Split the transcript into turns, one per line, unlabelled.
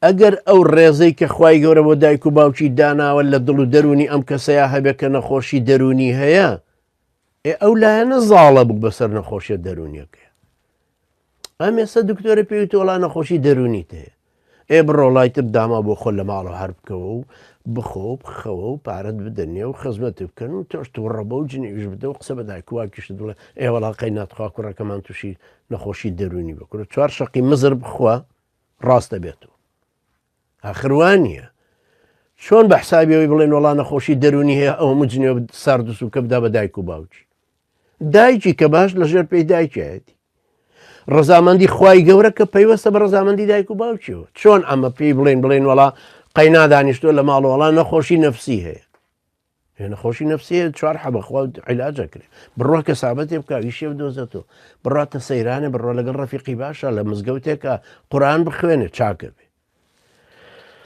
ئەگەر ئەو ڕێزەی کە خوای گەورە بۆ دایک و باوکی داناوە لە دڵ و دەرونی ئەم کەسەیە هەبێ کە نەخۆشی دەرونی هەیە، ئەو لایەنە زاڵە بوو بەسەر نەخۆشیە دەرونیەکە. ئەم ئێستا دکتۆرە پێویست وەڵا نەخۆشی دەرونیت هەیە، بڕۆ لای تر داما بۆ خۆ لە ماڵەوە هەر بکەوە و بخۆ بخەوە و پارەت بدەنێ و خزمەت بکەن و تۆش تووڕەبە و جنێویش بدە و قسە بە دایک و باوکیشت بڵێ ئێوەڵاقەی ناتخوا کوڕەکەمان تووشی نەخۆشی دەرونی بکڕە 4 شەقی مزر بخوا ڕاستە بێتەوە. ئاخروان نییە چۆن بە حسابیەوەی بڵێن وەڵا نەخۆشی دەرونی هەیە ئەو مجنێ سارد و سوکە بدا بە دایک و باوکی. دایکی کە باش لەژێر پێی دایکایەتی ڕەزامەندی خوای گەورە کە پەیوەستە بە ڕەزامەندی دایک و باوکیەوە. چۆن ئەمە پێی بڵێن وەڵا قەینا دانیشتووە لە ماڵەوەڵا نەخۆشی نەفسی هەیە، نەخۆشی نەفسی 4 حەبەخوا عیلاجەکرێ، بڕۆ کەسابەتێ بکە ویشێ بدۆزێتەوە، بڕاتە سەیرانێ، بڕۆ لەگەڵ ڕەفیقی باشە لە مزگەوتێکە قورئان بخوێنێ چاکە بێ.